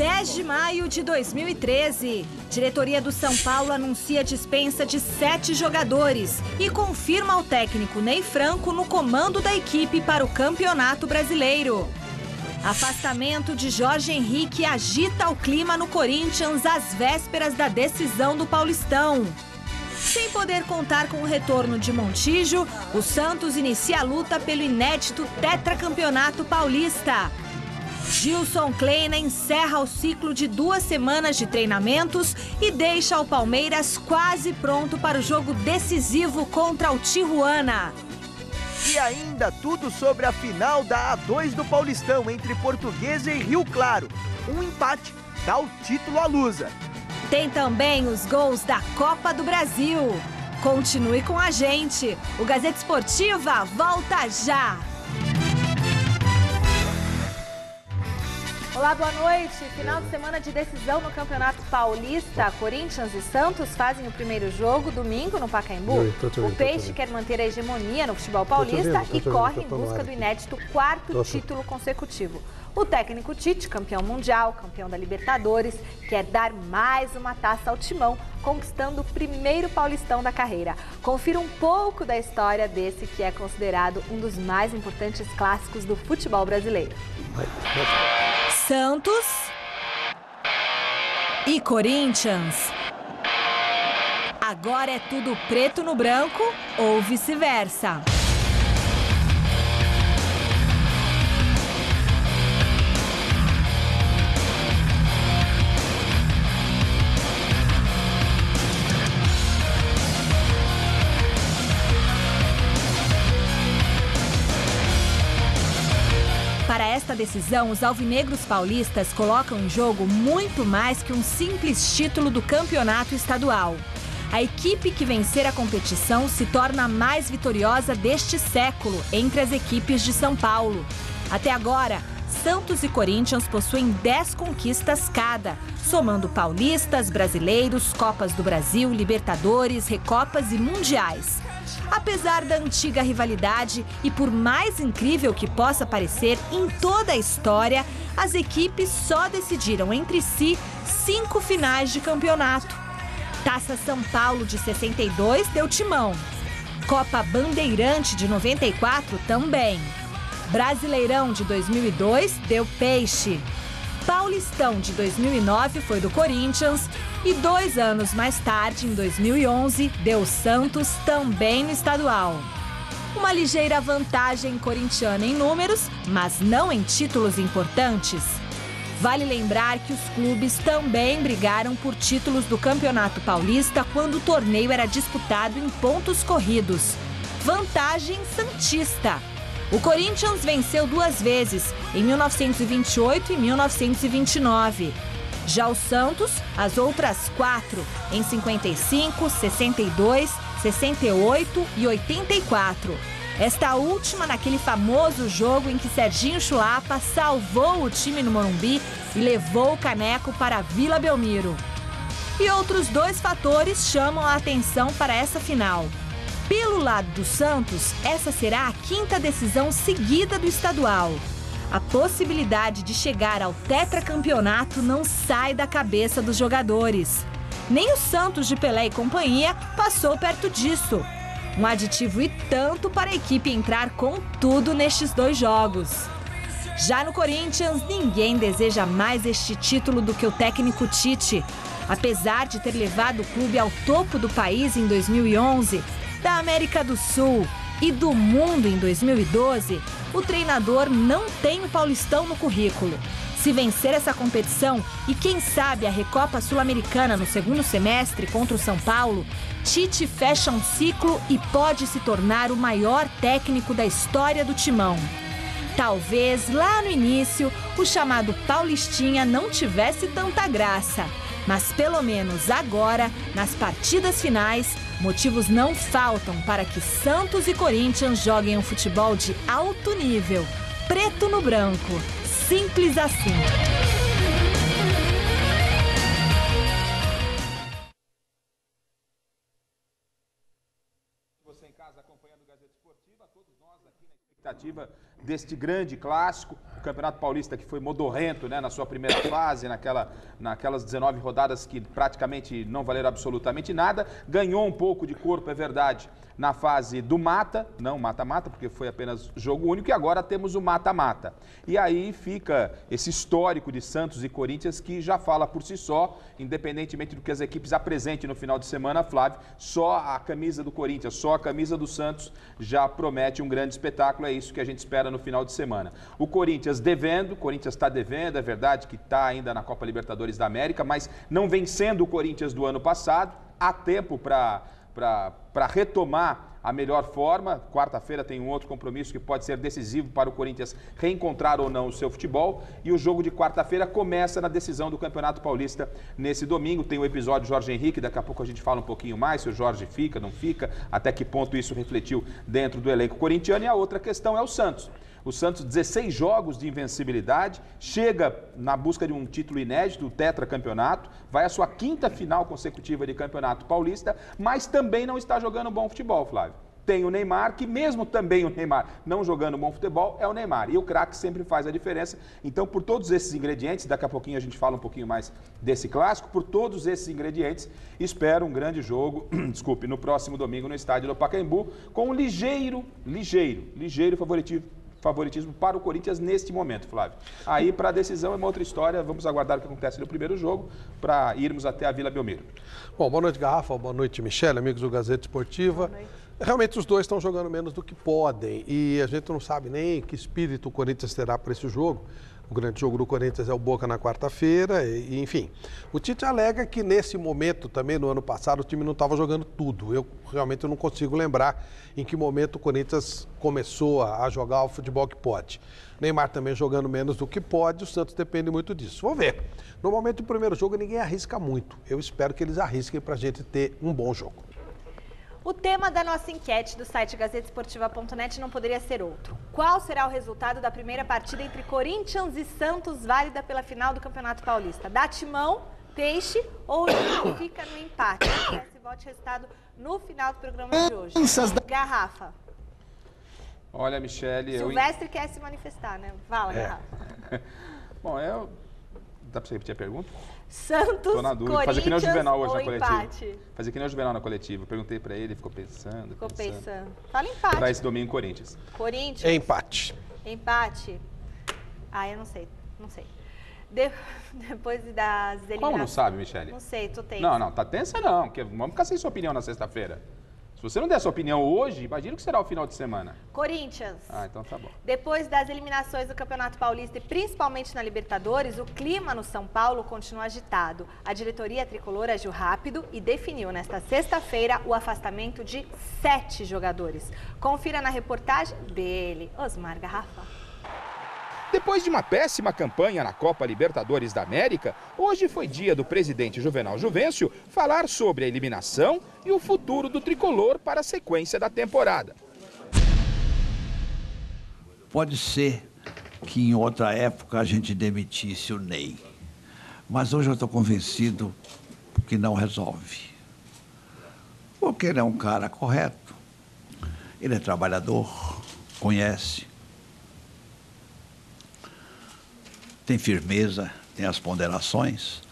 10 de maio de 2013, diretoria do São Paulo anuncia dispensa de 7 jogadores e confirma o técnico Ney Franco no comando da equipe para o Campeonato Brasileiro. Afastamento de Jorge Henrique agita o clima no Corinthians às vésperas da decisão do Paulistão. Sem poder contar com o retorno de Montijo, o Santos inicia a luta pelo inédito tetracampeonato paulista. Gilson Kleina encerra o ciclo de 2 semanas de treinamentos e deixa o Palmeiras quase pronto para o jogo decisivo contra o Tijuana. E ainda tudo sobre a final da A2 do Paulistão entre Portuguesa e Rio Claro. Um empate dá o título à Lusa. Tem também os gols da Copa do Brasil. Continue com a gente. O Gazeta Esportiva volta já. Olá, boa noite. Final de semana de decisão no Campeonato Paulista. Corinthians e Santos fazem o primeiro jogo domingo no Pacaembu. O Peixe quer manter a hegemonia no futebol paulista e corre em busca do inédito 4º título consecutivo. O técnico Tite, campeão mundial, campeão da Libertadores, quer dar mais uma taça ao Timão, conquistando o primeiro Paulistão da carreira. Confira um pouco da história desse que é considerado um dos mais importantes clássicos do futebol brasileiro. Santos e Corinthians. Agora é tudo preto no branco ou vice-versa. Para esta decisão, os alvinegros paulistas colocam em jogo muito mais que um simples título do campeonato estadual. A equipe que vencer a competição se torna a mais vitoriosa deste século entre as equipes de São Paulo. Até agora, Santos e Corinthians possuem 10 conquistas cada, somando paulistas, brasileiros, Copas do Brasil, Libertadores, Recopas e Mundiais. Apesar da antiga rivalidade e por mais incrível que possa parecer, em toda a história, as equipes só decidiram entre si 5 finais de campeonato. Taça São Paulo de 62 deu Timão. Copa Bandeirante de 94 também. Brasileirão de 2002 deu Peixe. Paulistão de 2009 foi do Corinthians e 2 anos mais tarde, em 2011, deu Santos também no estadual. Uma ligeira vantagem corintiana em números, mas não em títulos importantes. Vale lembrar que os clubes também brigaram por títulos do Campeonato Paulista quando o torneio era disputado em pontos corridos. Vantagem santista. O Corinthians venceu 2 vezes, em 1928 e 1929. Já o Santos, as outras 4, em 55, 62, 68 e 84. Esta última naquele famoso jogo em que Serginho Chulapa salvou o time no Morumbi e levou o caneco para a Vila Belmiro. E outros 2 fatores chamam a atenção para essa final. Pelo lado do Santos, essa será a 5ª decisão seguida do estadual. A possibilidade de chegar ao tetracampeonato não sai da cabeça dos jogadores. Nem o Santos de Pelé e companhia passou perto disso. Um aditivo e tanto para a equipe entrar com tudo nestes 2 jogos. Já no Corinthians, ninguém deseja mais este título do que o técnico Tite. Apesar de ter levado o clube ao topo do país em 2011, da América do Sul e do mundo em 2012, o treinador não tem o Paulistão no currículo. Se vencer essa competição e, quem sabe, a Recopa Sul-Americana no 2º semestre contra o São Paulo, Tite fecha um ciclo e pode se tornar o maior técnico da história do Timão. Talvez, lá no início, o chamado Paulistinha não tivesse tanta graça. Mas, pelo menos agora, nas partidas finais, motivos não faltam para que Santos e Corinthians joguem um futebol de alto nível, preto no branco. Simples assim. Você em casa acompanhando o Gazeta Esportiva, todos nós aqui na expectativa deste grande clássico. Campeonato Paulista que foi modorrento, né, na sua primeira fase, naquelas 19 rodadas que praticamente não valeram absolutamente nada. Ganhou um pouco de corpo, é verdade, na fase do não mata-mata, porque foi apenas jogo único, e agora temos o mata-mata. E aí fica esse histórico de Santos e Corinthians que já fala por si só, independentemente do que as equipes apresentem no final de semana, Flávio, só a camisa do Corinthians, só a camisa do Santos já promete um grande espetáculo, é isso que a gente espera no final de semana. O Corinthians devendo, o Corinthians está devendo, é verdade que está ainda na Copa Libertadores da América, mas não vencendo o Corinthians do ano passado, há tempo para retomar a melhor forma. Quarta-feira tem um outro compromisso que pode ser decisivo para o Corinthians reencontrar ou não o seu futebol. E o jogo de quarta-feira começa na decisão do Campeonato Paulista nesse domingo. Tem o episódio Jorge Henrique, daqui a pouco a gente fala um pouquinho mais se o Jorge fica, não fica, até que ponto isso refletiu dentro do elenco corintiano. E a outra questão é o Santos. O Santos, 16 jogos de invencibilidade, chega na busca de um título inédito, o tetracampeonato, vai à sua 5ª final consecutiva de Campeonato Paulista, mas também não está jogando bom futebol, Flávio. Tem o Neymar, que mesmo também o Neymar não jogando bom futebol, é o Neymar. E o craque sempre faz a diferença. Então, por todos esses ingredientes, daqui a pouquinho a gente fala um pouquinho mais desse clássico, por todos esses ingredientes, espero um grande jogo, no próximo domingo no estádio do Pacaembu, com um ligeiro favoritismo para o Corinthians neste momento, Flávio. Aí, para a decisão, é uma outra história. Vamos aguardar o que acontece no primeiro jogo para irmos até a Vila Belmiro. Bom, boa noite, Garrafa. Boa noite, Michele, amigos do Gazeta Esportiva. Realmente, os dois estão jogando menos do que podem e a gente não sabe nem que espírito o Corinthians terá para esse jogo. O grande jogo do Corinthians é o Boca na quarta-feira, enfim. O Tite alega que nesse momento, também no ano passado, o time não estava jogando tudo. Eu realmente não consigo lembrar em que momento o Corinthians começou a jogar o futebol que pode. Neymar também jogando menos do que pode, o Santos depende muito disso. Vamos ver. Normalmente, o primeiro jogo ninguém arrisca muito. Eu espero que eles arrisquem para a gente ter um bom jogo. O tema da nossa enquete do site gazetesportiva.net não poderia ser outro. Qual será o resultado da primeira partida entre Corinthians e Santos, válida pela final do Campeonato Paulista? Dá timão, peixe ou fica no empate? Esse vote resultado no final do programa de hoje. Garrafa. Olha, Michele... Silvestre quer se manifestar, né? Fala, Garrafa. Bom, dá para você repetir a pergunta? Santos, tô na dúvida. Corinthians Fazer que nem o Juvenal hoje ou na coletiva. Empate? Fazer que nem o Juvenal na coletiva. Eu perguntei pra ele, ficou pensando. Fala empate. Pra esse domingo, Corinthians. Corinthians? Empate. Empate? Eu não sei. Depois das eliminações... Como não sabe, Michele? Não sei, tô tensa. Não, tá tensa não, porque vamos ficar sem sua opinião na sexta-feira. Se você não der sua opinião hoje, imagina o que será o final de semana. Corinthians. Então tá bom. Depois das eliminações do Campeonato Paulista e principalmente na Libertadores, o clima no São Paulo continua agitado. A diretoria tricolor agiu rápido e definiu nesta sexta-feira o afastamento de 7 jogadores. Confira na reportagem dele, Osmar Garrafa. Depois de uma péssima campanha na Copa Libertadores da América, hoje foi dia do presidente Juvenal Juvencio falar sobre a eliminação e o futuro do tricolor para a sequência da temporada. Pode ser que em outra época a gente demitisse o Ney, mas hoje eu estou convencido que não resolve. Porque ele é um cara correto, ele é trabalhador, conhece. Tem firmeza, tem as ponderações.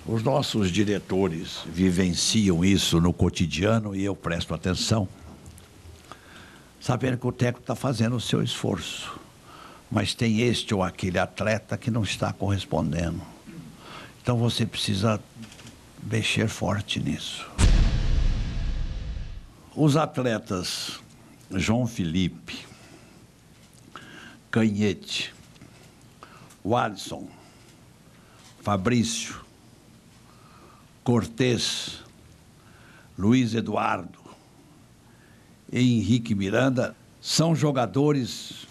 Os nossos diretores vivenciam isso no cotidiano e eu presto atenção, sabendo que o técnico está fazendo o seu esforço, mas tem este ou aquele atleta que não está correspondendo. Então você precisa mexer forte nisso. Os atletas João Felipe, Canhete, Alisson, Fabrício, Cortez, Luiz Eduardo e Henrique Miranda são jogadores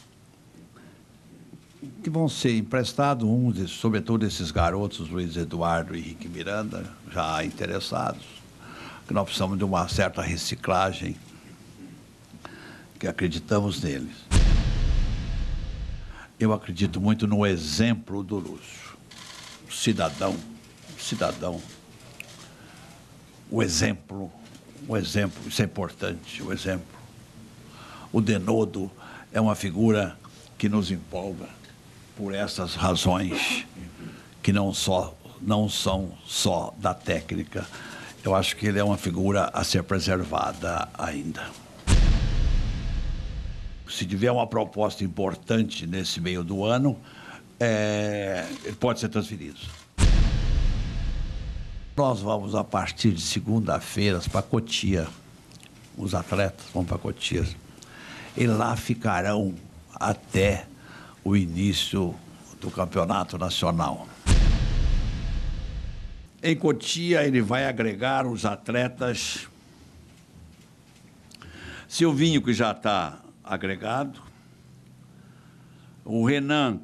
que vão ser emprestados, sobretudo esses garotos, Luiz Eduardo e Henrique Miranda, já interessados, que nós precisamos de uma certa reciclagem, que acreditamos neles. Eu acredito muito no exemplo do Lúcio. Cidadão. O exemplo, isso é importante, o exemplo. O Denodo é uma figura que nos empolga por essas razões que não são só da técnica. Eu acho que ele é uma figura a ser preservada ainda. Se tiver uma proposta importante nesse meio do ano, ele pode ser transferido. Nós vamos, a partir de segunda-feira, para Cotia. Os atletas vão para Cotia. E lá ficarão até o início do campeonato nacional. Em Cotia, ele vai agregar os atletas Silvinho, que já está agregado, o Renan,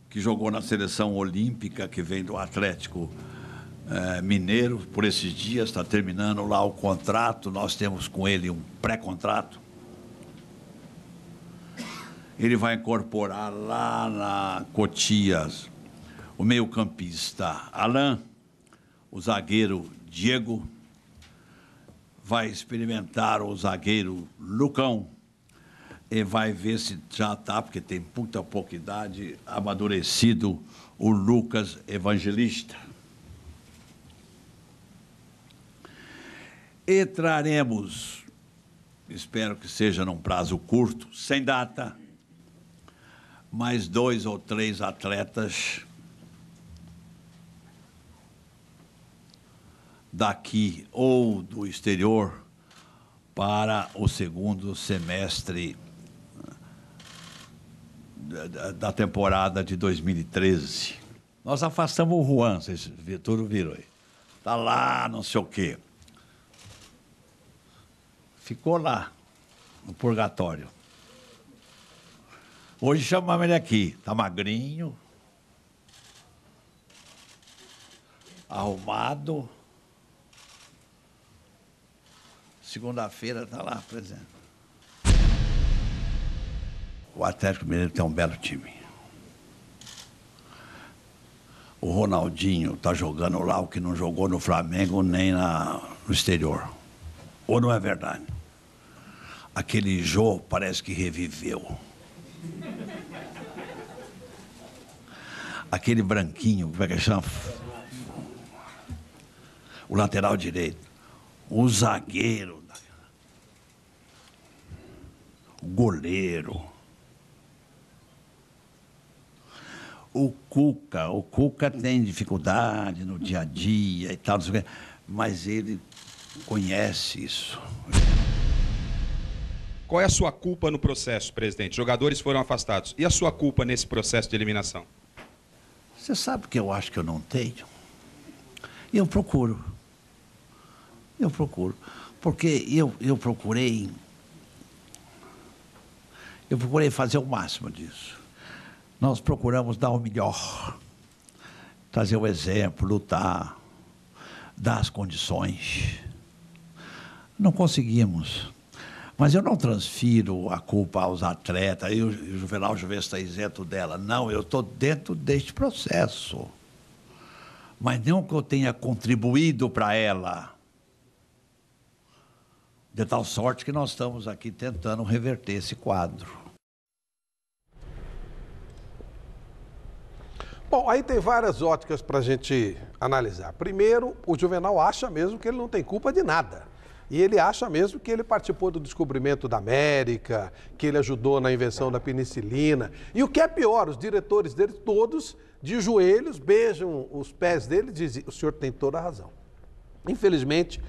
que jogou na seleção olímpica, que vem do Atlético Mineiro, por esses dias, está terminando lá o contrato, nós temos com ele um pré-contrato. Ele vai incorporar lá na Cotia o meio-campista Alain, o zagueiro Diego, vai experimentar o zagueiro Lucão e vai ver se já está, porque tem muita pouca idade, amadurecido o Lucas Evangelista. E traremos, espero que seja num prazo curto, sem data, mais 2 ou 3 atletas daqui ou do exterior para o segundo semestre da temporada de 2013. Nós afastamos o Juan, vocês todos viram aí. Está lá, não sei o quê. Ficou lá, no purgatório. Hoje chamamos ele aqui, está magrinho, arrumado. Segunda-feira está lá presente. O Atlético Mineiro tem um belo time. O Ronaldinho está jogando lá o que não jogou no Flamengo nem no exterior. Ou não é verdade? Aquele Jô parece que reviveu. Aquele branquinho, como é que chama? O lateral direito. O zagueiro. O goleiro. O Cuca tem dificuldade no dia a dia e tal, não sei o quê, mas ele conhece isso. Qual é a sua culpa no processo, presidente? Jogadores foram afastados. E a sua culpa nesse processo de eliminação? Você sabe que eu acho que eu não tenho? Eu procuro. Porque eu procurei fazer o máximo disso. Nós procuramos dar o melhor, trazer o exemplo, lutar, dar as condições. Não conseguimos. Mas eu não transfiro a culpa aos atletas, e o Juvenal Juvencio está isento dela. Não, eu estou dentro deste processo. Mas não que eu tenha contribuído para ela. De tal sorte que nós estamos aqui tentando reverter esse quadro. Bom, aí tem várias óticas para a gente analisar. Primeiro, o Juvenal acha mesmo que ele não tem culpa de nada. E ele acha mesmo que ele participou do descobrimento da América, que ele ajudou na invenção da penicilina. E o que é pior, os diretores dele todos, de joelhos, beijam os pés dele e dizem, o senhor tem toda a razão. Infelizmente,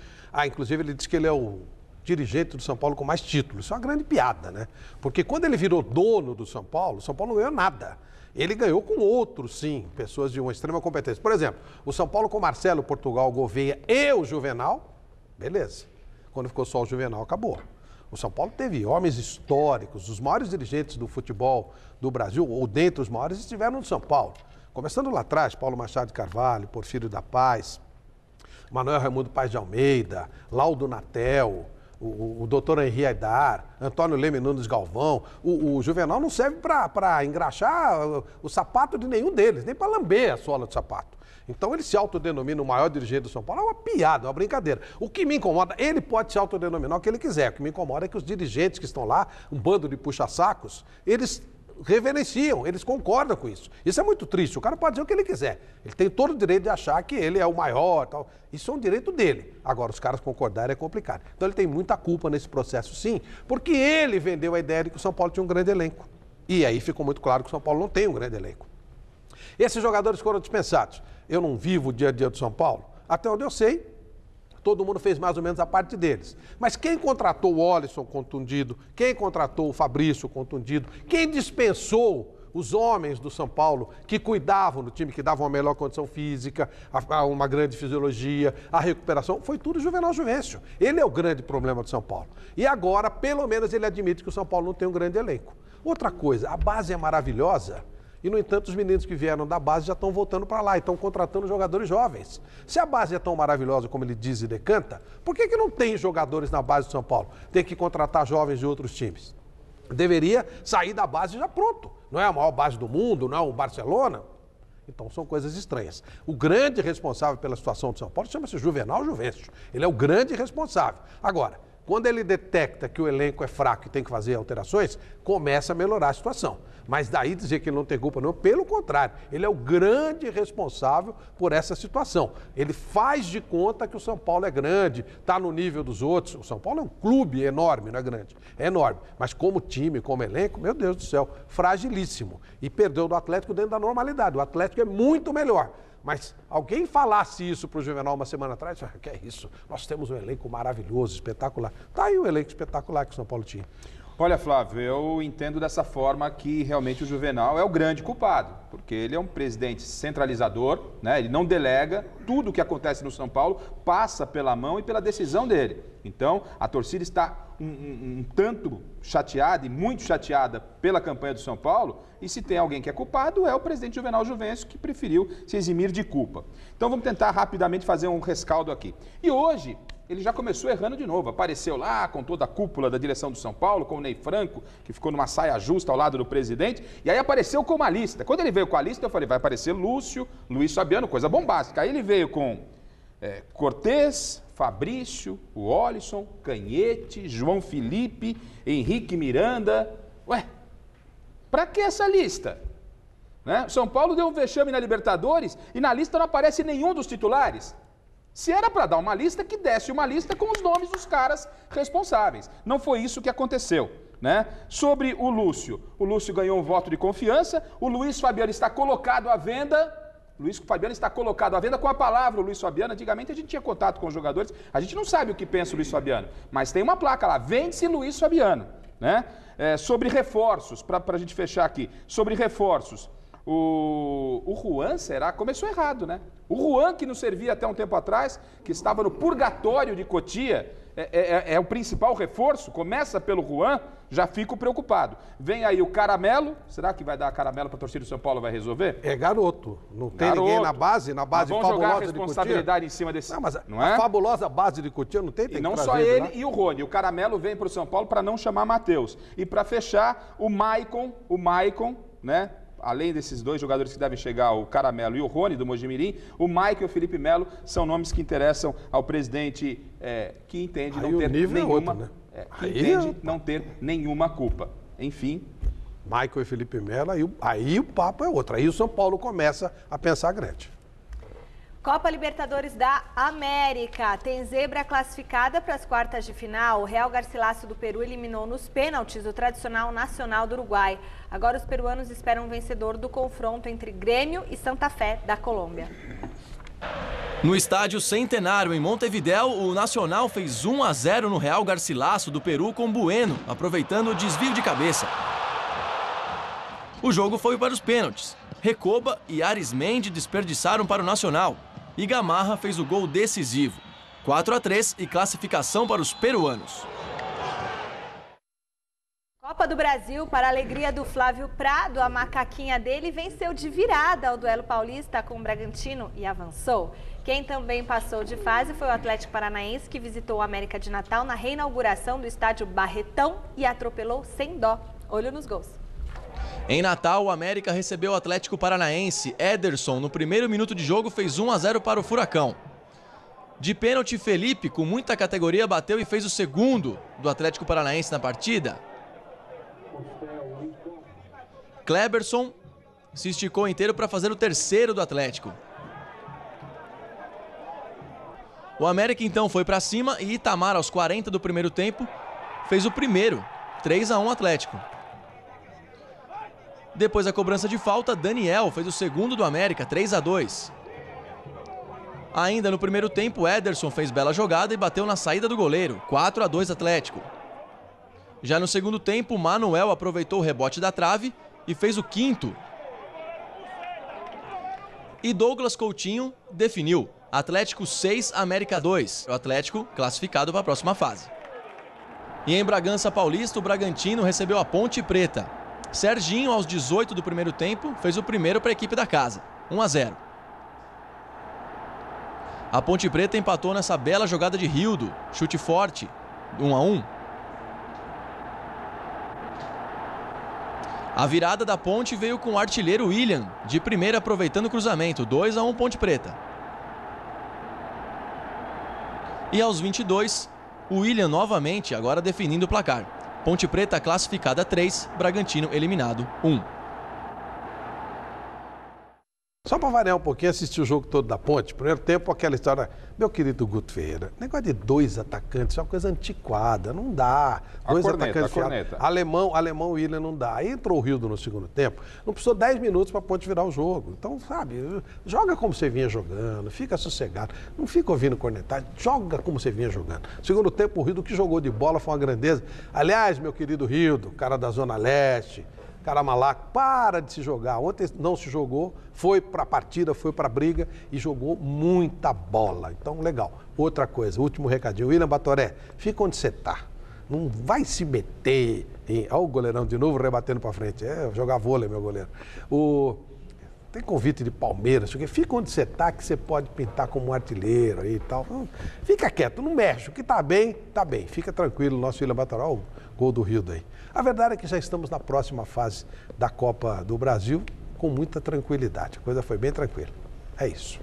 inclusive ele diz que ele é o dirigente do São Paulo com mais títulos. Isso é uma grande piada, né? Porque quando ele virou dono do São Paulo não ganhou nada. Ele ganhou com outros, sim, pessoas de uma extrema competência. Por exemplo, o São Paulo com Marcelo, Portugal, Gouveia e o Juvenal, beleza. Quando ficou só o Juvenal, acabou. O São Paulo teve homens históricos, os maiores dirigentes do futebol do Brasil, ou dentre os maiores, estiveram no São Paulo. Começando lá atrás, Paulo Machado de Carvalho, Porfírio da Paz, Manuel Raimundo Paz de Almeida, Laudo Natel, o doutor Henri Aidar, Antônio Leme Nunes Galvão. O Juvenal não serve para engraxar o sapato de nenhum deles, nem para lamber a sola do sapato. Então ele se autodenomina o maior dirigente do São Paulo. É uma piada, é uma brincadeira. O que me incomoda, ele pode se autodenominar o que ele quiser. O que me incomoda é que os dirigentes que estão lá, um bando de puxa-sacos, eles reverenciam, eles concordam com isso. Isso é muito triste. O cara pode dizer o que ele quiser. Ele tem todo o direito de achar que ele é o maior, tal. Isso é um direito dele. Agora, os caras concordarem é complicado. Então ele tem muita culpa nesse processo, sim, porque ele vendeu a ideia de que o São Paulo tinha um grande elenco. E aí ficou muito claro que o São Paulo não tem um grande elenco. Esses jogadores foram dispensados. Eu não vivo o dia a dia do São Paulo. Até onde eu sei, todo mundo fez mais ou menos a parte deles. Mas quem contratou o Olisson contundido, quem contratou o Fabrício contundido, quem dispensou os homens do São Paulo que cuidavam do time, que davam a melhor condição física, uma grande fisiologia, a recuperação, foi tudo Juvenal Juvencio. Ele é o grande problema do São Paulo. E agora, pelo menos, ele admite que o São Paulo não tem um grande elenco. Outra coisa, a base é maravilhosa. E, no entanto, os meninos que vieram da base já estão voltando para lá e estão contratando jogadores jovens. Se a base é tão maravilhosa como ele diz e decanta, por que não tem jogadores na base do São Paulo? Tem que contratar jovens de outros times. Deveria sair da base já pronto. Não é a maior base do mundo, não é o Barcelona. Então, são coisas estranhas. O grande responsável pela situação do São Paulo chama-se Juvenal Juvencio. Ele é o grande responsável. Agora, quando ele detecta que o elenco é fraco e tem que fazer alterações, começa a melhorar a situação. Mas daí dizer que ele não tem culpa não, pelo contrário, ele é o grande responsável por essa situação. Ele faz de conta que o São Paulo é grande, está no nível dos outros. O São Paulo é um clube enorme, não é grande, é enorme. Mas como time, como elenco, meu Deus do céu, fragilíssimo. E perdeu do Atlético dentro da normalidade. O Atlético é muito melhor. Mas alguém falasse isso para o Juvenal uma semana atrás, que é isso? Nós temos um elenco maravilhoso, espetacular. Está aí o elenco espetacular que o São Paulo tinha. Olha, Flávio, eu entendo dessa forma que realmente o Juvenal é o grande culpado, porque ele é um presidente centralizador, né? Ele não delega, tudo o que acontece no São Paulo passa pela mão e pela decisão dele. Então, a torcida está um tanto chateada e muito chateada pela campanha do São Paulo, e se tem alguém que é culpado, é o presidente Juvenal Juvencio, que preferiu se eximir de culpa. Então, vamos tentar rapidamente fazer um rescaldo aqui. E hoje, ele já começou errando de novo, apareceu lá com toda a cúpula da direção do São Paulo, com o Ney Franco, que ficou numa saia justa ao lado do presidente, e aí apareceu com uma lista. Quando ele veio com a lista, eu falei, vai aparecer Lúcio, Luiz Fabiano, coisa bombástica. Aí ele veio com Cortez, Fabrício, o Olisson, Canhete, João Felipe, Henrique Miranda. Ué, pra que essa lista? Né? O São Paulo deu um vexame na Libertadores e na lista não aparece nenhum dos titulares. Se era para dar uma lista, que desse uma lista com os nomes dos caras responsáveis. Não foi isso que aconteceu, né? Sobre o Lúcio ganhou um voto de confiança, o Luiz Fabiano está colocado à venda. Luiz Fabiano está colocado à venda com a palavra o Luiz Fabiano. Antigamente a gente tinha contato com os jogadores, a gente não sabe o que pensa o Luiz Fabiano, mas tem uma placa lá, vende-se Luiz Fabiano, né? Sobre reforços, para a gente fechar aqui, sobre reforços. O Juan, será? Começou errado, né? O Juan, que não servia até um tempo atrás, que estava no purgatório de Cotia, é o principal reforço, começa pelo Juan, já fico preocupado. Vem aí o Caramelo, será que vai dar Caramelo para a torcida do São Paulo, vai resolver? É garoto, não tem ninguém na base fabulosa de Cotia. Vamos jogar a responsabilidade em cima desse... Não, mas não a fabulosa base de Cotia não tem, e não só ele e o Rony. O Caramelo vem para o São Paulo para não chamar Matheus. E para fechar, o Maicon, né? Além desses dois jogadores que devem chegar, o Caramelo e o Rony, do Mojimirim, o Maicon e o Felipe Melo são nomes que interessam ao presidente que entende não ter nenhuma... né? Que entende não ter nenhuma culpa. Enfim... Maicon e Felipe Melo, aí o papo é outro. Aí o São Paulo começa a pensar grande. Copa Libertadores da América. Tem zebra classificada para as quartas de final. O Real Garcilaso do Peru eliminou nos pênaltis o tradicional Nacional do Uruguai. Agora os peruanos esperam um vencedor do confronto entre Grêmio e Santa Fé da Colômbia. No estádio Centenário, em Montevidéu, o Nacional fez 1-0 no Real Garcilaso do Peru com Bueno, aproveitando o desvio de cabeça. O jogo foi para os pênaltis. Recoba e Arismendi desperdiçaram para o Nacional. E Gamarra fez o gol decisivo. 4-3 e classificação para os peruanos. Copa Copa do Brasil, para a alegria do Flávio Prado, a macaquinha dele venceu de virada o duelo paulista com o Bragantino e avançou. Quem também passou de fase foi o Atlético Paranaense, que visitou o América de Natal na reinauguração do estádio Barretão e atropelou sem dó. Olho nos gols. Em Natal, o América recebeu o Atlético Paranaense. Ederson, no primeiro minuto de jogo, fez 1-0 para o Furacão. De pênalti, Felipe, com muita categoria, bateu e fez o segundo do Atlético Paranaense na partida. Kleberson se esticou inteiro para fazer o terceiro do Atlético. O América então foi para cima e Itamar, aos 40 do primeiro tempo, fez o primeiro, 3-1 Atlético. Depois da cobrança de falta, Daniel fez o segundo do América, 3-2. Ainda no primeiro tempo, Ederson fez bela jogada e bateu na saída do goleiro, 4-2 Atlético. Já no segundo tempo, Manuel aproveitou o rebote da trave e fez o quinto. E Douglas Coutinho definiu, Atlético 6, América 2. O Atlético classificado para a próxima fase. E em Bragança Paulista, o Bragantino recebeu a Ponte Preta. Serginho, aos 18 do primeiro tempo, fez o primeiro para a equipe da casa, 1-0. A Ponte Preta empatou nessa bela jogada de Rildo, chute forte, 1-1. A virada da Ponte veio com o artilheiro William, de primeira aproveitando o cruzamento, 2-1 Ponte Preta. E aos 22, o William novamente, agora definindo o placar. Ponte Preta classificada 3, Bragantino eliminado 1. Só para variar um pouquinho, assistir o jogo todo da Ponte. Primeiro tempo, aquela história, meu querido Guto Ferreira, negócio de dois atacantes é uma coisa antiquada, não dá. Dois atacantes, alemão, William não dá. Aí entrou o Rildo no segundo tempo, não precisou 10 minutos para a Ponte virar o jogo. Então, sabe, joga como você vinha jogando, fica sossegado, não fica ouvindo cornetar, joga como você vinha jogando. Segundo tempo, o Rildo que jogou de bola foi uma grandeza. Aliás, meu querido Rildo, cara da Zona Leste, cara malaco, para de se jogar. Ontem não se jogou, foi para a partida, foi para a briga e jogou muita bola. Então, legal. Outra coisa, último recadinho. William Batoré, fica onde você está. Não vai se meter em... Olha o goleirão de novo rebatendo para frente. Jogar vôlei, meu goleiro. Tem convite de Palmeiras, fica onde você está, que você pode pintar como um artilheiro aí e tal. Fica quieto, não mexe. O que está bem, está bem. Fica tranquilo, nosso William Batoré, o gol do Rio daí. A verdade é que já estamos na próxima fase da Copa do Brasil com muita tranquilidade. A coisa foi bem tranquila. É isso.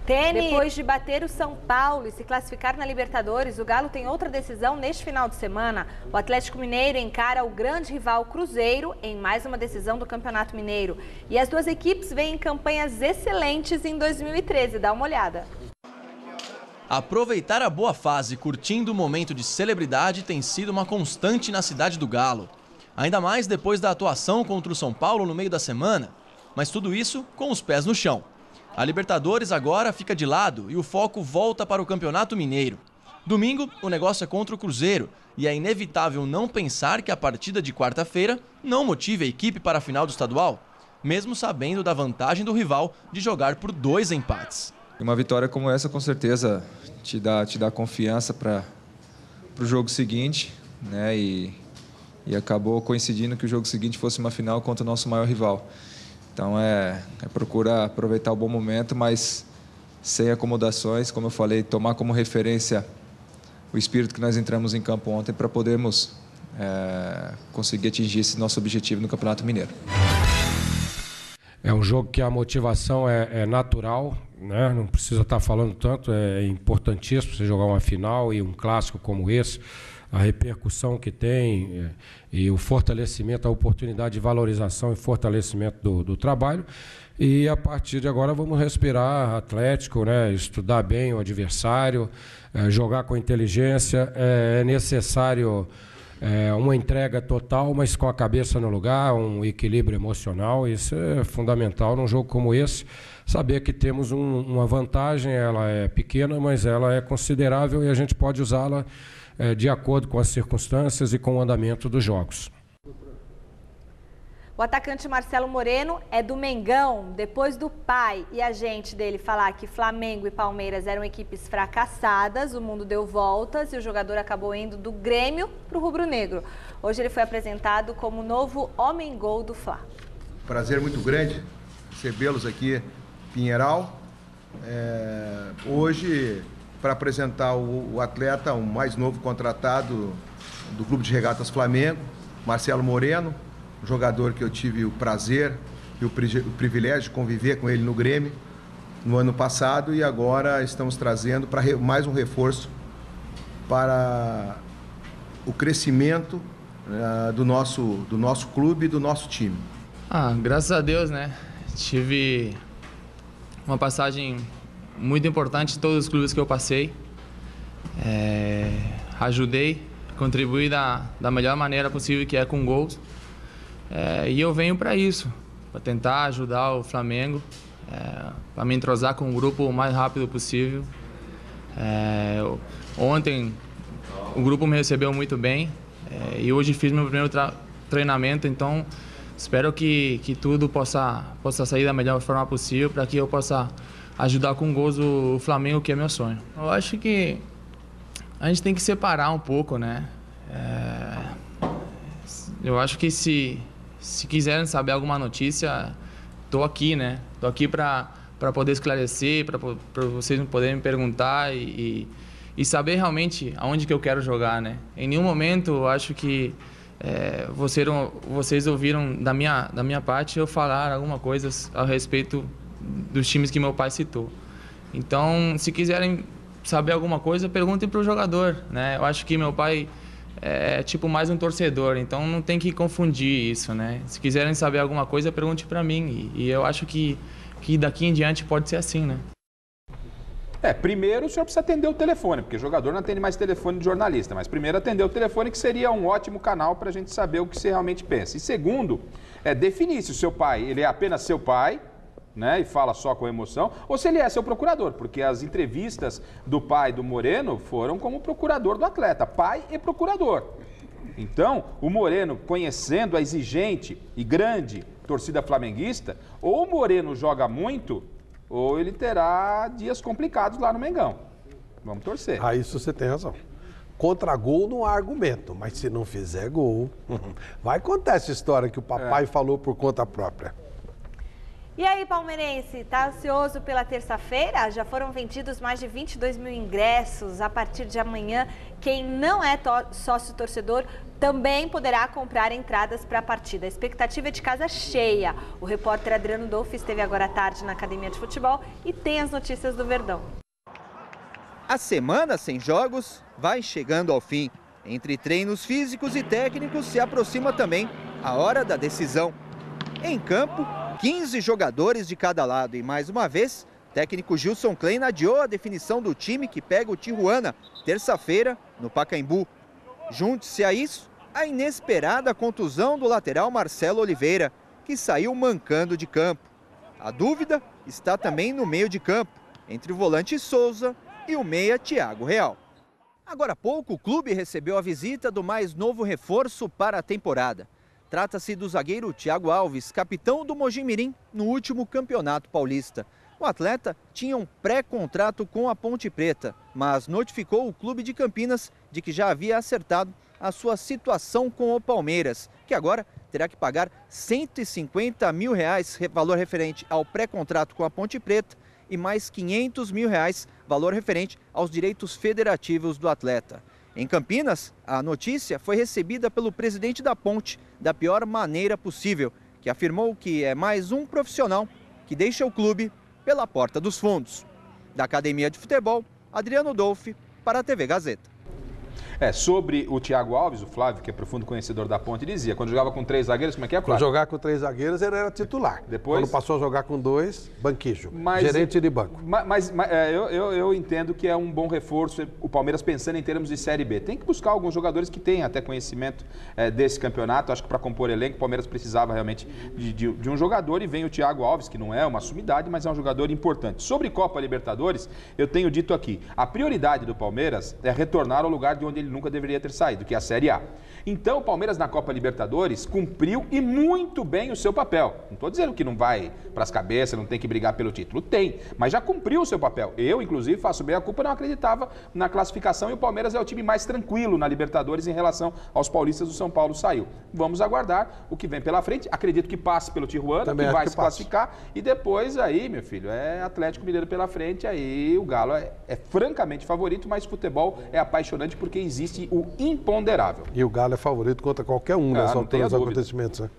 Tênis. Depois de bater o São Paulo e se classificar na Libertadores, o Galo tem outra decisão neste final de semana. O Atlético Mineiro encara o grande rival Cruzeiro em mais uma decisão do Campeonato Mineiro. E as duas equipes vêm em campanhas excelentes em 2013. Dá uma olhada. Aproveitar a boa fase curtindo o momento de celebridade tem sido uma constante na cidade do Galo. Ainda mais depois da atuação contra o São Paulo no meio da semana. Mas tudo isso com os pés no chão. A Libertadores agora fica de lado e o foco volta para o Campeonato Mineiro. Domingo, o negócio é contra o Cruzeiro e é inevitável não pensar que a partida de quarta-feira não motive a equipe para a final do estadual, mesmo sabendo da vantagem do rival de jogar por 2 empates. Uma vitória como essa, com certeza, te dá confiança para o jogo seguinte, né? E acabou coincidindo que o jogo seguinte fosse uma final contra o nosso maior rival. Então, procurar aproveitar o bom momento, mas sem acomodações, como eu falei, tomar como referência o espírito que nós entramos em campo ontem para podermos conseguir atingir esse nosso objetivo no Campeonato Mineiro. É um jogo que a motivação é natural, né? Não precisa estar falando tanto, é importantíssimo você jogar uma final e um clássico como esse, a repercussão que tem e o fortalecimento, a oportunidade de valorização e fortalecimento do trabalho. E a partir de agora vamos respirar Atlético, né? Estudar bem o adversário, jogar com inteligência. É necessário uma entrega total, mas com a cabeça no lugar, um equilíbrio emocional. Isso é fundamental num jogo como esse. Saber que temos uma vantagem, ela é pequena, mas ela é considerável e a gente pode usá-la de acordo com as circunstâncias e com o andamento dos jogos. O atacante Marcelo Moreno é do Mengão, depois do pai e agente dele falar que Flamengo e Palmeiras eram equipes fracassadas, o mundo deu voltas e o jogador acabou indo do Grêmio para o rubro-negro. Hoje ele foi apresentado como o novo homem-gol do Fla. Prazer muito grande recebê-los aqui, Pinheiral. Hoje, para apresentar o atleta, o mais novo contratado do Clube de Regatas Flamengo, Marcelo Moreno, um jogador que eu tive o prazer e o privilégio de conviver com ele no Grêmio no ano passado, e agora estamos trazendo para mais um reforço para o crescimento do nosso clube e do nosso time. Graças a Deus, né? Tive uma passagem muito importante em todos os clubes que eu passei. Ajudei, contribuí da melhor maneira possível, que é com gols. E eu venho para isso, para tentar ajudar o Flamengo, para me entrosar com o grupo o mais rápido possível. Ontem o grupo me recebeu muito bem e hoje fiz meu primeiro treinamento, então espero que tudo possa sair da melhor forma possível para que eu possa ajudar com gols o Flamengo, que é meu sonho. Eu acho que a gente tem que separar um pouco, né? Eu acho que se quiserem saber alguma notícia, tô aqui, né? Tô aqui para poder esclarecer, para vocês poderem me perguntar e saber realmente aonde que eu quero jogar, né? Em nenhum momento eu acho que vocês ouviram da minha parte eu falar alguma coisa a respeito dos times que meu pai citou. Então, se quiserem saber alguma coisa, perguntem para o jogador, né? Eu acho que meu pai é tipo mais um torcedor, então não tem que confundir isso, né? Se quiserem saber alguma coisa, pergunte para mim. E eu acho que daqui em diante pode ser assim, né? Primeiro o senhor precisa atender o telefone, porque jogador não atende mais telefone de jornalista, mas primeiro atender o telefone, que seria um ótimo canal para a gente saber o que você realmente pensa. E segundo, definir se o seu pai, ele é apenas seu pai, né, e fala só com emoção, ou se ele é seu procurador, porque as entrevistas do pai do Moreno foram como procurador do atleta, pai e procurador. Então, o Moreno, conhecendo a exigente e grande torcida flamenguista, ou o Moreno joga muito, ou ele terá dias complicados lá no Mengão. Vamos torcer. Isso você tem razão. Contra gol não há argumento, mas se não fizer gol, vai contar essa história que o papai falou por conta própria. E aí, palmeirense, tá ansioso pela terça-feira? Já foram vendidos mais de 22 mil ingressos. A partir de amanhã, quem não é sócio-torcedor também poderá comprar entradas para a partida. A expectativa é de casa cheia. O repórter Adriano Dolfi esteve agora à tarde na Academia de Futebol e tem as notícias do Verdão. A semana sem jogos vai chegando ao fim. Entre treinos físicos e técnicos se aproxima também a hora da decisão. Em campo, 15 jogadores de cada lado e, mais uma vez, técnico Gilson Klein adiou a definição do time que pega o Tijuana, terça-feira, no Pacaembu. Junte-se a isso a inesperada contusão do lateral Marcelo Oliveira, que saiu mancando de campo. A dúvida está também no meio de campo, entre o volante Souza e o meia Thiago Real. Agora há pouco, o clube recebeu a visita do mais novo reforço para a temporada. Trata-se do zagueiro Thiago Alves, capitão do Mojimirim no último Campeonato Paulista. O atleta tinha um pré-contrato com a Ponte Preta, mas notificou o clube de Campinas de que já havia acertado a sua situação com o Palmeiras, que agora terá que pagar R$ 150 mil, valor referente ao pré-contrato com a Ponte Preta, e mais R$ 500 mil, valor referente aos direitos federativos do atleta. Em Campinas, a notícia foi recebida pelo presidente da Ponte da pior maneira possível, que afirmou que é mais um profissional que deixa o clube pela porta dos fundos. Da Academia de Futebol, Adriano Dolfi, para a TV Gazeta. Sobre o Thiago Alves, o Flávio, que é profundo conhecedor da Ponte, dizia, quando jogava com 3 zagueiros, como é que é, Flávio? Quando jogar com 3 zagueiros, ele era titular. Depois? Quando passou a jogar com 2, banquijo, gerente de banco. Mas eu entendo que é um bom reforço o Palmeiras pensando em termos de Série B. Tem que buscar alguns jogadores que tenham até conhecimento desse campeonato. Acho que para compor elenco, o Palmeiras precisava realmente de um jogador, e vem o Thiago Alves, que não é uma sumidade, mas é um jogador importante. Sobre Copa Libertadores, eu tenho dito aqui, a prioridade do Palmeiras é retornar ao lugar de onde ele ele nunca deveria ter saído, que é a Série A. Então, o Palmeiras na Copa Libertadores cumpriu e muito bem o seu papel. Não estou dizendo que não vai para as cabeças, não tem que brigar pelo título. Tem, mas já cumpriu o seu papel. Eu, inclusive, faço bem a culpa, não acreditava na classificação e o Palmeiras é o time mais tranquilo na Libertadores em relação aos paulistas. O São Paulo saiu. Vamos aguardar o que vem pela frente. Acredito que passe pelo Tijuana, que vai se classificar. E depois aí, meu filho, é Atlético Mineiro pela frente. Aí o Galo é francamente favorito, mas futebol é apaixonante porque existe o imponderável. E o Galo é favorito contra qualquer um nessa altura dos acontecimentos, né?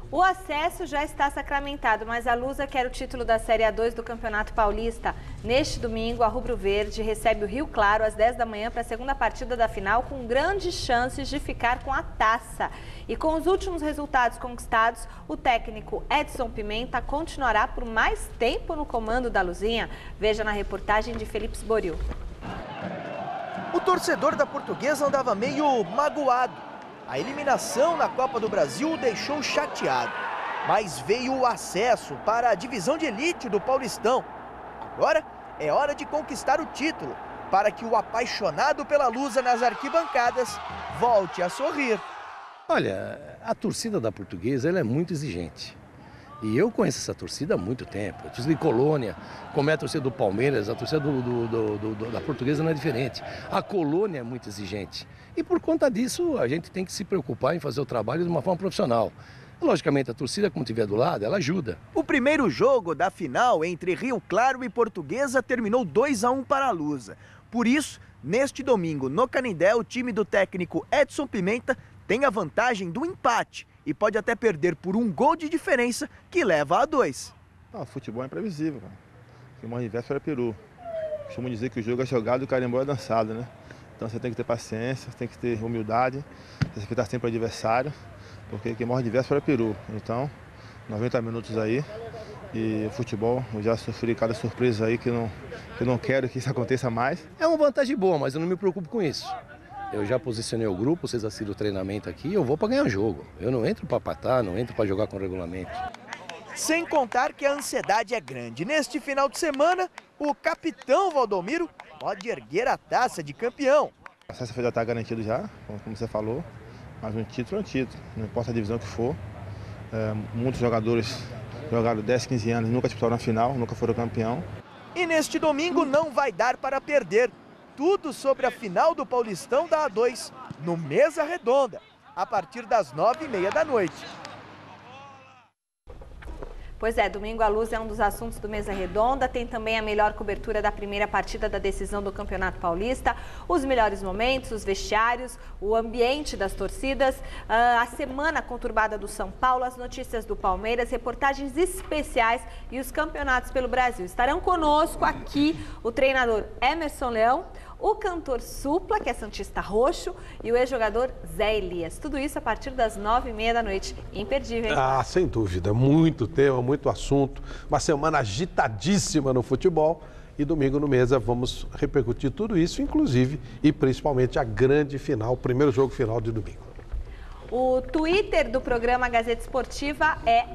O acesso já está sacramentado, mas a Lusa quer o título da Série A2 do Campeonato Paulista. Neste domingo, a Rubro Verde recebe o Rio Claro às 10 da manhã para a segunda partida da final, com grandes chances de ficar com a taça. E com os últimos resultados conquistados, o técnico Edson Pimenta continuará por mais tempo no comando da Luzinha. Veja na reportagem de Felipe Sboril. O torcedor da Portuguesa andava meio magoado. A eliminação na Copa do Brasil o deixou chateado. Mas veio o acesso para a divisão de elite do Paulistão. Agora é hora de conquistar o título, para que o apaixonado pela Lusa nas arquibancadas volte a sorrir. Olha, a torcida da Portuguesa ela é muito exigente. E eu conheço essa torcida há muito tempo. A torcida de Colônia, como é a torcida do Palmeiras, a torcida da Portuguesa não é diferente. A Colônia é muito exigente. E por conta disso, a gente tem que se preocupar em fazer o trabalho de uma forma profissional. Logicamente, a torcida, como estiver do lado, ela ajuda. O primeiro jogo da final entre Rio Claro e Portuguesa terminou 2-1 para a Lusa. Por isso, neste domingo, no Canindé, o time do técnico Edson Pimenta tem a vantagem do empate e pode até perder por um gol de diferença que leva a 2. O futebol é imprevisível, cara. Que morre de véspera é peru. Costumo dizer que o jogo é jogado e o carimbó é dançado, né? Então você tem que ter paciência, tem que ter humildade, respeitar sempre o adversário, porque quem morre de véspera é peru. Então, 90 minutos aí e o futebol, eu já sofri cada surpresa aí que eu não quero que isso aconteça mais. É uma vantagem boa, mas eu não me preocupo com isso. Eu já posicionei o grupo, vocês assistem o treinamento aqui, eu vou para ganhar jogo. Eu não entro para patar, não entro para jogar com regulamento. Sem contar que a ansiedade é grande. Neste final de semana, o capitão Valdomiro pode erguer a taça de campeão. O acesso já está garantido já, como você falou, mas um título é um título, não importa a divisão que for. Muitos jogadores jogaram 10, 15 anos, nunca disputaram na final, nunca foram campeão. E neste domingo não vai dar para perder. Tudo sobre a final do Paulistão da A2, no Mesa Redonda, a partir das 9h30 da noite. Pois é, domingo a luz é um dos assuntos do Mesa Redonda, tem também a melhor cobertura da primeira partida da decisão do Campeonato Paulista, os melhores momentos, os vestiários, o ambiente das torcidas, a semana conturbada do São Paulo, as notícias do Palmeiras, reportagens especiais e os campeonatos pelo Brasil. Estarão conosco aqui o treinador Emerson Leão, o cantor Supla, que é santista roxo, e o ex-jogador Zé Elias. Tudo isso a partir das 9h30 da noite. Imperdível, hein? Ah, sem dúvida. Muito tema, muito assunto. Uma semana agitadíssima no futebol. E domingo no Mesa vamos repercutir tudo isso, inclusive e principalmente a grande final, o primeiro jogo final de domingo. O Twitter do programa Gazeta Esportiva é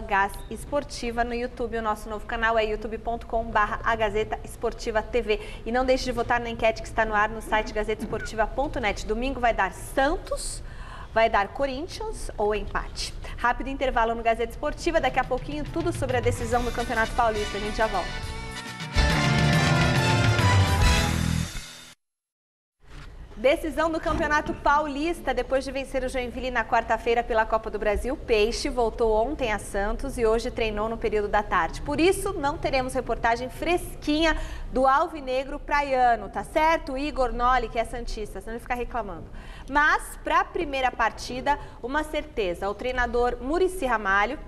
@GazEsportiva. No YouTube, o nosso novo canal é youtube.com/agazetaesportiva.tv. E não deixe de votar na enquete que está no ar no site gazetesportiva.net. Domingo vai dar Santos, vai dar Corinthians ou empate. Rápido intervalo no Gazeta Esportiva. Daqui a pouquinho, tudo sobre a decisão do Campeonato Paulista. A gente já volta. Decisão do Campeonato Paulista. Depois de vencer o Joinville na quarta-feira pela Copa do Brasil, Peixe voltou ontem a Santos e hoje treinou no período da tarde. Por isso, não teremos reportagem fresquinha do alvinegro praiano, tá certo? O Igor Noli, que é santista, senão ele fica reclamando. Mas, para a primeira partida, uma certeza, o treinador Muricy Ramalho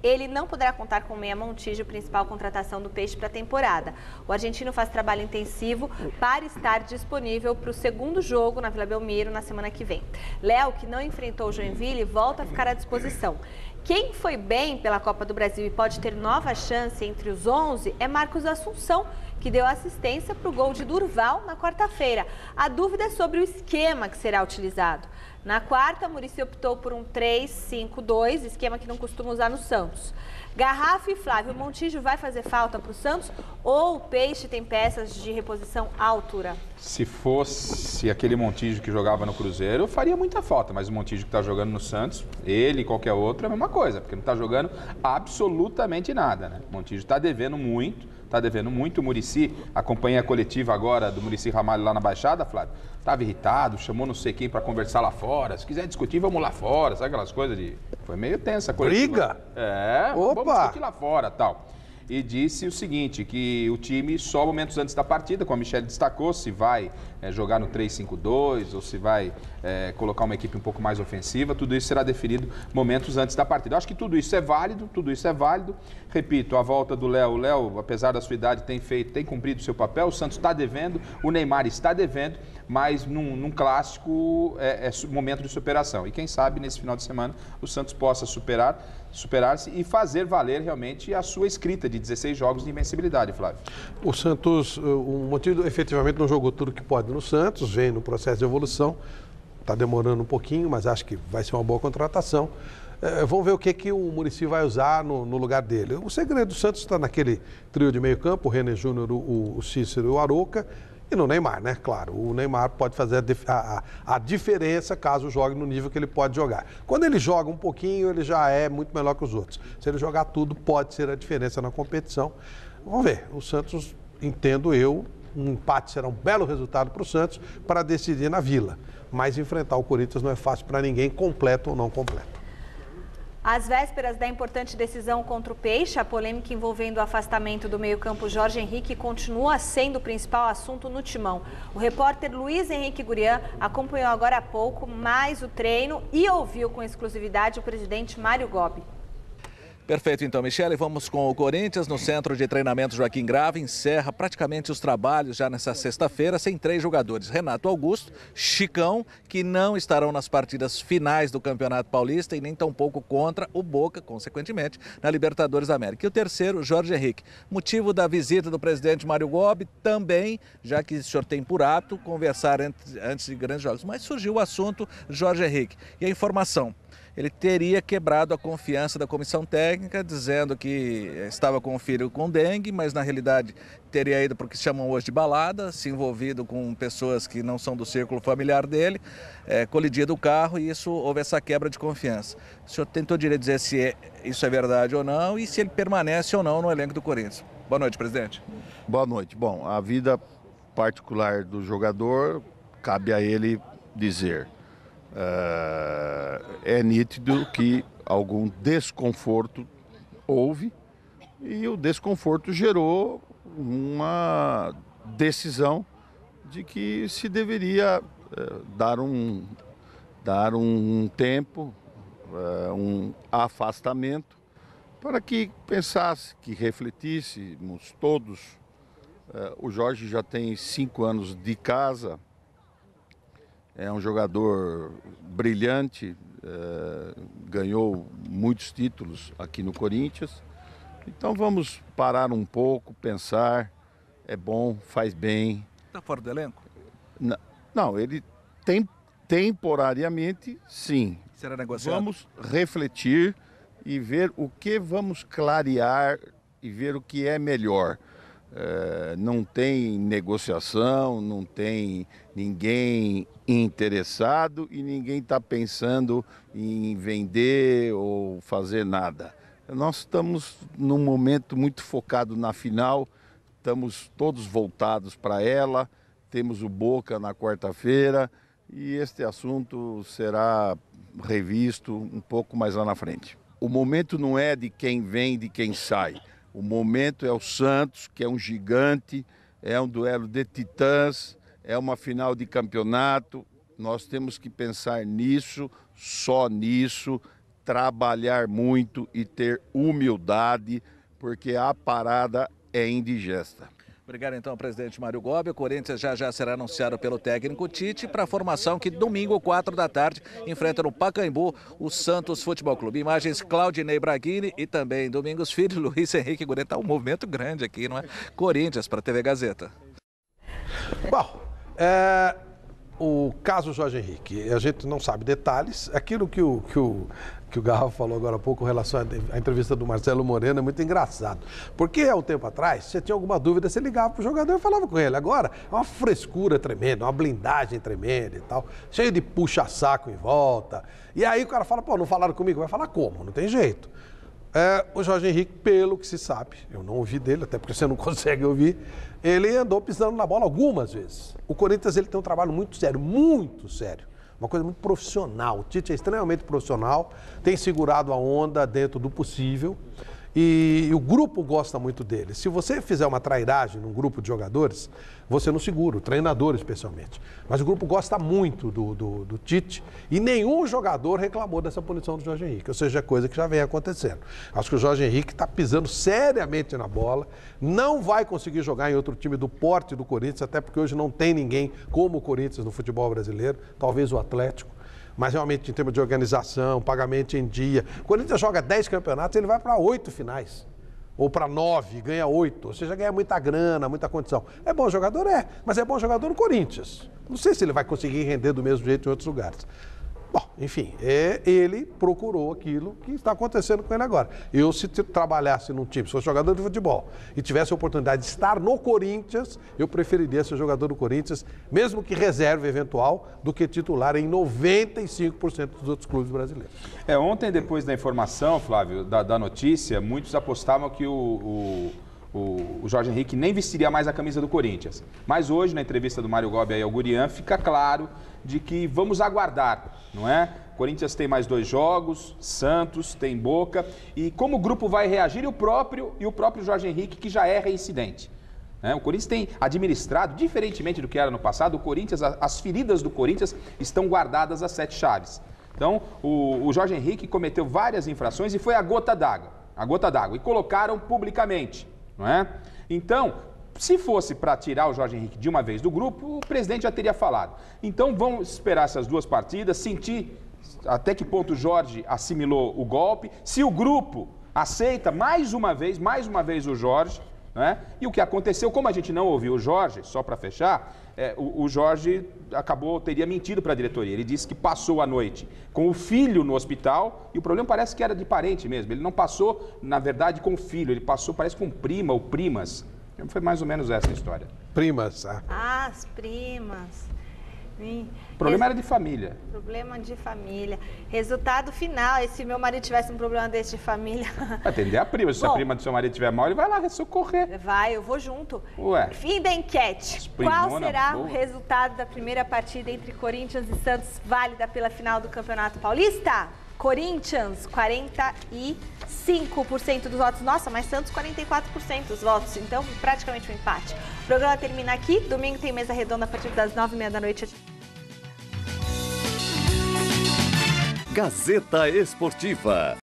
ele não poderá contar com o Meia Montijo, principal contratação do Peixe para a temporada. O argentino faz trabalho intensivo para estar disponível para o segundo jogo na Vila Belmiro na semana que vem. Léo, que não enfrentou o Joinville, volta a ficar à disposição. Quem foi bem pela Copa do Brasil e pode ter nova chance entre os 11 é Marcos Assunção, que deu assistência para o gol de Durval na quarta-feira. A dúvida é sobre o esquema que será utilizado. Na quarta, Muricy optou por um 3-5-2, esquema que não costuma usar no Santos. Garrafa e Flávio, o Montijo vai fazer falta para o Santos ou o Peixe tem peças de reposição à altura? Se fosse aquele Montijo que jogava no Cruzeiro, faria muita falta, mas o Montijo que está jogando no Santos, ele e qualquer outro, é a mesma coisa, porque não está jogando absolutamente nada, né? O Montijo está devendo muito. O Muricy, acompanhei a coletiva agora do Muricy Ramalho lá na Baixada, Flávio, estava irritado, chamou não sei quem para conversar lá fora, se quiser discutir, vamos lá fora, sabe aquelas coisas de... Foi meio tensa a coletiva. Briga? Vamos discutir lá fora, tal. E disse o seguinte, que o time só momentos antes da partida, como a Michele destacou, se vai jogar no 3-5-2 ou se vai colocar uma equipe um pouco mais ofensiva, tudo isso será definido momentos antes da partida. Eu acho que tudo isso é válido. Repito, a volta do Léo, o Léo, apesar da sua idade, tem cumprido o seu papel, o Santos está devendo, o Neymar está devendo, mas num clássico é momento de superação. E quem sabe, nesse final de semana, o Santos possa superar-se e fazer valer realmente a sua escrita de 16 jogos de invencibilidade, Flávio. O Santos, o Montijo efetivamente não jogou tudo que pode no Santos, vem no processo de evolução, está demorando um pouquinho, mas acho que vai ser uma boa contratação. Vamos ver o que o Muricy vai usar no lugar dele. O segredo do Santos está naquele trio de meio campo, o René Júnior, o Cícero e o Arouca, e no Neymar, né? Claro, o Neymar pode fazer a diferença caso jogue no nível que ele pode jogar. Quando ele joga um pouquinho, ele já é muito melhor que os outros. Se ele jogar tudo, pode ser a diferença na competição. Vamos ver, o Santos, entendo eu, um empate será um belo resultado para o Santos para decidir na Vila. Mas enfrentar o Corinthians não é fácil para ninguém, completo ou não completo. Às vésperas da importante decisão contra o Peixe, a polêmica envolvendo o afastamento do meio-campo Jorge Henrique continua sendo o principal assunto no Timão. O repórter Luiz Henrique Gurian acompanhou agora há pouco mais o treino e ouviu com exclusividade o presidente Mário Gobi. Perfeito, então, Michele, vamos com o Corinthians no Centro de Treinamento Joaquim Grava, encerra praticamente os trabalhos já nessa sexta-feira, sem 3 jogadores, Renato Augusto, Chicão, que não estarão nas partidas finais do Campeonato Paulista e nem tampouco contra o Boca, consequentemente, na Libertadores da América. E o terceiro, Jorge Henrique. Motivo da visita do presidente Mário Gobi também, já que o senhor tem por hábito conversar antes de grandes jogos, mas surgiu o assunto Jorge Henrique. E a informação: ele teria quebrado a confiança da comissão técnica, dizendo que estava com o filho com dengue, mas na realidade teria ido para o que chamam hoje de balada, se envolvido com pessoas que não são do círculo familiar dele, colidido o carro e isso houve essa quebra de confiança. O senhor tentou dizer se isso é verdade ou não e se ele permanece ou não no elenco do Corinthians. Boa noite, presidente. Boa noite. Bom, a vida particular do jogador cabe a ele dizer. É nítido que algum desconforto houve e o desconforto gerou uma decisão de que se deveria dar um tempo, um afastamento para que pensasse, que refletíssemos todos. O Jorge já tem 5 anos de casa. É um jogador brilhante, ganhou muitos títulos aqui no Corinthians. Então vamos parar um pouco, pensar, é bom, faz bem. Está fora do elenco? Não, ele temporariamente, sim. Será negociado? Vamos refletir e ver o que vamos clarear e ver o que é melhor. Não tem negociação, não tem ninguém interessado e ninguém está pensando em vender ou fazer nada. Nós estamos num momento muito focado na final, estamos todos voltados para ela, temos o Boca na quarta-feira e este assunto será revisto um pouco mais lá na frente. O momento não é de quem vem, de quem sai. O momento é o Santos, que é um gigante, é um duelo de titãs, é uma final de campeonato. Nós temos que pensar nisso, só nisso, trabalhar muito e ter humildade, porque a parada é indigesta. Obrigado então ao presidente Mário Gobi. O Corinthians já será anunciado pelo técnico Tite para a formação que domingo, 4 da tarde, enfrenta no Pacaembu o Santos Futebol Clube. Imagens Claudinei Braghini e também Domingos Filho, Luiz Henrique Gurian. Está um movimento grande aqui, não é? Corinthians para a TV Gazeta. Bom, o caso Jorge Henrique, a gente não sabe detalhes. Aquilo que o que o Garrafa falou agora há pouco com relação à entrevista do Marcelo Moreno é muito engraçado. Porque há um tempo atrás, você tinha alguma dúvida, você ligava para o jogador e falava com ele. Agora, é uma frescura tremenda, uma blindagem tremenda e tal, cheio de puxa-saco em volta. E aí o cara fala, pô, não falaram comigo? Vai falar como? Não tem jeito. O Jorge Henrique, pelo que se sabe, eu não ouvi dele, até porque você não consegue ouvir, ele andou pisando na bola algumas vezes. O Corinthians ele tem um trabalho muito sério, uma coisa muito profissional. O Tite é extremamente profissional, tem segurado a onda dentro do possível e o grupo gosta muito dele. Se você fizer uma trairagem num grupo de jogadores, você não segura, o treinador especialmente. Mas o grupo gosta muito do Tite e nenhum jogador reclamou dessa punição do Jorge Henrique, ou seja, coisa que já vem acontecendo. Acho que o Jorge Henrique está pisando seriamente na bola, não vai conseguir jogar em outro time do porte do Corinthians, até porque hoje não tem ninguém como o Corinthians no futebol brasileiro, talvez o Atlético. Mas realmente em termos de organização, pagamento em dia. O Corinthians joga 10 campeonatos, ele vai para 8 finais. Ou para 9, ganha 8. Ou seja, ganha muita grana, muita condição. É bom jogador? É. Mas é bom jogador no Corinthians. Não sei se ele vai conseguir render do mesmo jeito em outros lugares. Bom, enfim, ele procurou aquilo que está acontecendo com ele agora. Eu, se trabalhasse num time, se fosse jogador de futebol e tivesse a oportunidade de estar no Corinthians, eu preferiria ser jogador do Corinthians, mesmo que reserva eventual, do que titular em 95% dos outros clubes brasileiros. Ontem, depois da informação, Flávio, da notícia, muitos apostavam que o Jorge Henrique nem vestiria mais a camisa do Corinthians. Mas hoje, na entrevista do Mário Gobi ao Gurian, fica claro de que vamos aguardar, não é? O Corinthians tem mais 2 jogos, Santos, tem Boca, e como o grupo vai reagir, e o próprio Jorge Henrique, que já é reincidente. O Corinthians tem administrado, diferentemente do que era no passado, o Corinthians, as feridas do Corinthians estão guardadas às 7 chaves. Então, o Jorge Henrique cometeu várias infrações e foi a gota d'água, e colocaram publicamente. Não é? Então, se fosse para tirar o Jorge Henrique de uma vez do grupo, o presidente já teria falado. Então, vamos esperar essas 2 partidas, sentir até que ponto o Jorge assimilou o golpe, se o grupo aceita mais uma vez o Jorge, né? E o que aconteceu, como a gente não ouviu o Jorge, só para fechar, o Jorge teria mentido para a diretoria. Ele disse que passou a noite com o filho no hospital e o problema parece que era de parente mesmo. Ele não passou, na verdade, com o filho, ele passou, parece, com prima ou primas. Foi mais ou menos essa a história. Primas, as primas. O problema era de família. Problema de família. Resultado final, se meu marido tivesse um problema desse de família... Vai atender a prima. Se a prima do seu marido estiver mal, ele vai lá socorrer. Vai, eu vou junto. Ué. Fim da enquete. Qual será o resultado da primeira partida entre Corinthians e Santos, válida pela final do Campeonato Paulista? Corinthians, 45% dos votos. Nossa, mas Santos, 44% dos votos. Então, praticamente um empate. O programa termina aqui. Domingo tem mesa redonda a partir das 9h30 da noite. Gazeta Esportiva.